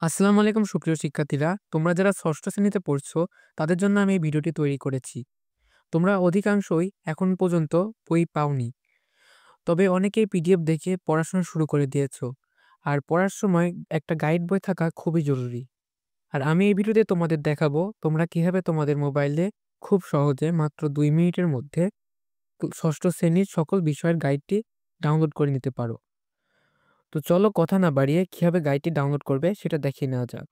আসসালামু আলাইকুম সুপ্রিয় শিক্ষার্থীরা। তোমরা যারা ষষ্ঠ শ্রেণীতে পড়ছো, তাদের জন্য আমি এই ভিডিওটি তৈরি করেছি। তোমরা অধিকাংশই এখন পর্যন্ত বই পাওনি। তবে অনেকেই পিডিএফ দেখে পড়াশোনা শুরু করে দিয়েছো। আর পড়ার সময় একটা গাইড বই থাকা খুবই জরুরি। আর আমি এই ভিডিওতে তোমাদের দেখাবো তোমরা কিভাবে তোমাদের মোবাইলে খুব সহজে মাত্র ২ মিনিটের মধ্যে ষষ্ঠ শ্রেণীর সকল বিষয়ের গাইডটি ডাউনলোড করে নিতে পারো। তো চলো কথা না বাড়িয়ে কিভাবে গাইডটি ডাউনলোড করবে সেটা দেখিয়ে নেওয়া যাক।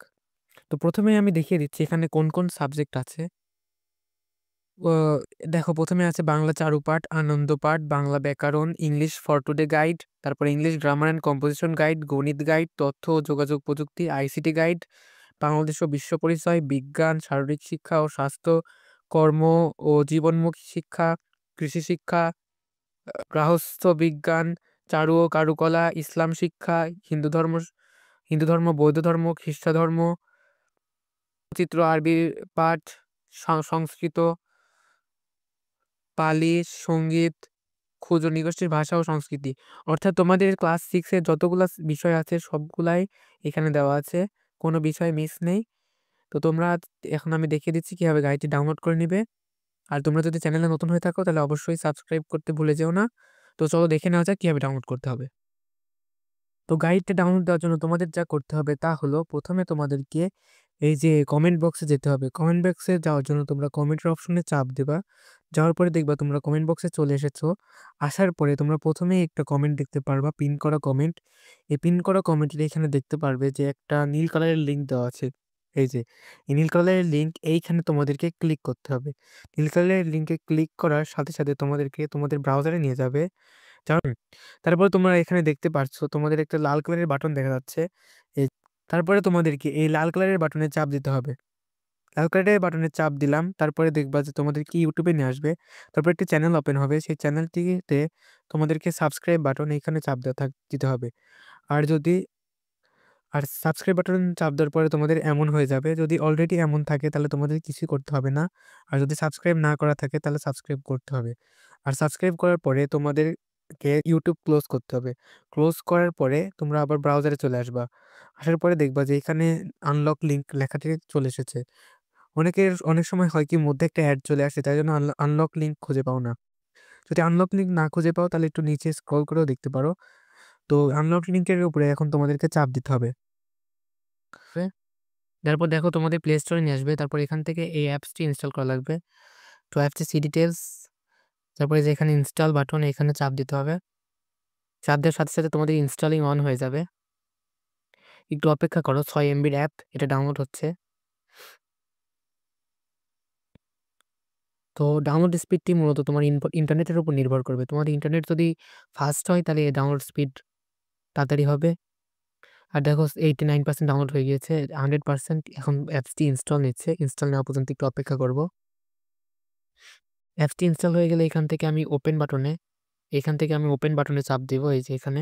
তো প্রথমেই আমি দেখিয়ে দিচ্ছি এখানে কোন, কোন সাবজেক্ট আছে। ও দেখো, প্রথমে আছে বাংলা চারুপাঠ, আনন্দ পাঠ, বাংলা ব্যাকরণ, ইংলিশ ফর টুডে গাইড, তারপরে English grammar and composition guide, গণিত গাইড, তথ্য ও যোগাযোগ প্রযুক্তি, আইসিটি গাইড, বাংলাদেশ ও বিশ্ব পরিচয়, বিজ্ঞান, শারীরিক শিক্ষা ও স্বাস্থ্য, কর্ম ও জীবনমুখী শিক্ষা, কৃষি শিক্ষা, গার্হস্থ্য বিজ্ঞান, চারু ও কারুকলা, ইসলাম শিক্ষা, হিন্দু ধর্ম, বৌদ্ধ ধর্ম, খ্রিস্ট ধর্ম, চিত্র, আরবি পাঠ, সংস্কৃত, পালি, সঙ্গীত, ক্ষুদ্র নৃগোষ্ঠীর ভাষা ও সংস্কৃতি। অর্থাৎ তোমাদের ক্লাস 6 এর যতগুলা বিষয় আছে সবগুলাই এখানে দেওয়া আছে। কোনো বিষয় মিস নেই। তো তোমরা এখন আমি দেখিয়ে দিচ্ছি কিভাবে গাইডটি ডাউনলোড করে নিবে। আর তোমরা যদি চ্যানেলে নতুন হয়ে থাকো তাহলে অবশ্যই সাবস্ক্রাইব করতে ভুলে যেও না। তো চলো দেখে নেওয়া যাক কিভাবে ডাউনলোড করতে হবে। তো গাইডটা ডাউনলোড দেওয়ার জন্য তোমাদের যা করতে হবে তা হলো, প্রথমে তোমাদেরকে এই যে কমেন্ট বক্সে যেতে হবে। কমেন্ট বক্সে যাওয়ার জন্য তোমরা কমেন্টের অপশনে চাপ দিবা। যাওয়ার পরে দেখবা তোমরা কমেন্ট বক্সে চলে এসেছো। আসার পরে তোমরা প্রথমেই একটা কমেন্ট দেখতে পারবা, পিন করা কমেন্ট। এই পিন করা কমেন্টের এখানে দেখতে পারবে যে একটা নীল কালারের লিঙ্ক দেওয়া আছে। এই যে এই নীল কালারের লিঙ্ক, এইখানে তোমাদেরকে ক্লিক করতে হবে। নীল কালারের লিঙ্কে ক্লিক করার সাথে সাথে তোমাদেরকে তোমাদের ব্রাউজারে নিয়ে যাবে। তারপর তোমরা এখানে দেখতে পাচ্ছ তোমাদের একটা লাল কালারের বাটন দেখা যাচ্ছে। এই তারপরে তোমাদেরকে এই লাল কালারের বাটনে চাপ দিতে হবে। লাল কালারের বাটনে চাপ দিলাম, তারপরে দেখবা যে তোমাদেরকে ইউটিউবে নিয়ে আসবে। তারপর একটি চ্যানেল ওপেন হবে। সেই চ্যানেলটিতে তোমাদেরকে সাবস্ক্রাইব বাটন এখানে চাপ দিতে হবে। আর যদি সাবস্ক্রাইব বাটন চাপ দেওয়ার পরে তোমাদের এমন হয়ে যাবে। যদি অলরেডি এমন থাকে তাহলে তোমাদের কিছুই করতে হবে না। আর যদি সাবস্ক্রাইব না করা থাকে তাহলে সাবস্ক্রাইব করতে হবে। আর সাবস্ক্রাইব করার পরে তোমাদেরকে ইউটিউব ক্লোজ করতে হবে। ক্লোজ করার পরে তোমরা আবার ব্রাউজারে চলে আসবা। আসার পরে দেখবা যে এখানে আনলক লিঙ্ক লেখাটি চলে এসেছে। অনেক সময় হয় কি মধ্যে একটা অ্যাড চলে আসে, তাই জন্য আনলক লিঙ্ক খুঁজে পাও না। যদি আনলক লিঙ্ক না খুঁজে পাও তাহলে একটু নিচে স্ক্রল করেও দেখতে পারো। তো আনলক লিঙ্কের উপরে এখন তোমাদেরকে চাপ দিতে হবে। তারপর দেখো তোমাদের প্লে স্টোরে নিয়ে আসবে। তারপর এখান থেকে এই অ্যাপসটি ইনস্টল করা লাগবে। তো অ্যাপসটি সি ডিটেলস, তারপরে যে এখানে ইনস্টল বাটন এখানে চাপ দিতে হবে। চাপ দেওয়ার সাথে সাথে তোমাদের ইনস্টলিং অন হয়ে যাবে। একটু অপেক্ষা করো, 6 এমবির অ্যাপ, এটা ডাউনলোড হচ্ছে। তো ডাউনলোড স্পিডটি মূলত তোমার ইন্টারনেটের উপর নির্ভর করবে। তোমার ইন্টারনেট যদি ফাস্ট হয় তাহলে ডাউনলোড স্পিড তাড়াতাড়ি হবে। আর দেখো 89% ডাউনলোড হয়ে গিয়েছে, 100% এখন অ্যাপসটি ইনস্টল নিচ্ছে। ইনস্টল নেওয়া পর্যন্ত একটু অপেক্ষা করব। অ্যাপসটি ইনস্টল হয়ে গেলে এখান থেকে আমি ওপেন বাটনে চাপ দিব। এই যে এখানে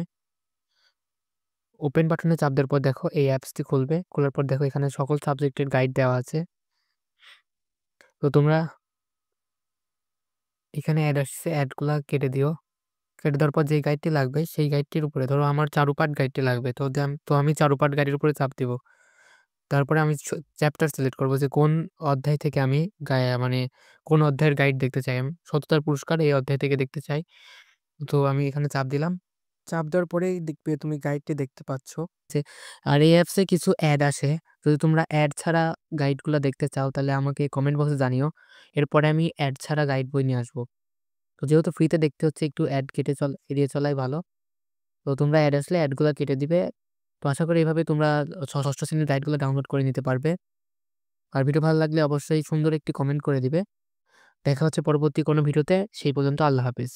ওপেন বাটনে চাপ দেওয়ার পর দেখো এই অ্যাপসটি খুলবে। খোলার পর দেখো এখানে সকল সাবজেক্টের গাইড দেওয়া আছে। তো তোমরা এখানে অ্যাড আসছে, অ্যাডগুলা কেটে দিও। কেটে দেওয়ার পর যে গাইডটি লাগবে সেই গাইডটির উপরে, ধরো আমার চারুপাঠ গাইডটি লাগবে, তো আমি চারুপাঠ গাইডের উপরে চাপ দিব। তারপরে আমি চ্যাপ্টার সিলেক্ট করব যে কোন অধ্যায় থেকে আমি মানে কোন অধ্যায়ের গাইড দেখতে চাই। আমি সততার পুরস্কার এই অধ্যায় থেকে দেখতে চাই। তো আমি এখানে চাপ দিলাম। চাপ দেওয়ার পরেই দেখবে তুমি গাইডটি দেখতে পাচ্ছ যে, আর এই অ্যাপসে কিছু অ্যাড আসে। যদি তোমরা অ্যাড ছাড়া গাইডগুলো দেখতে চাও তাহলে আমাকে কমেন্ট বক্সে জানিও। এরপরে আমি অ্যাড ছাড়া গাইড বই নিয়ে আসবো। তো যেহেতু ফ্রিতে দেখতে হচ্ছে একটু অ্যাড এড়িয়ে চলাই ভালো। তো তোমরা অ্যাড আসলে অ্যাডগুলো কেটে দিবে। তো আশা করি এভাবে তোমরা ষষ্ঠ শ্রেণীর গাইডগুলো ডাউনলোড করে নিতে পারবে। আর ভিডিও ভালো লাগলে অবশ্যই সুন্দর একটি কমেন্ট করে দিবে। দেখা হচ্ছে পরবর্তী কোনো ভিডিওতে। সেই পর্যন্ত আল্লাহ হাফেজ।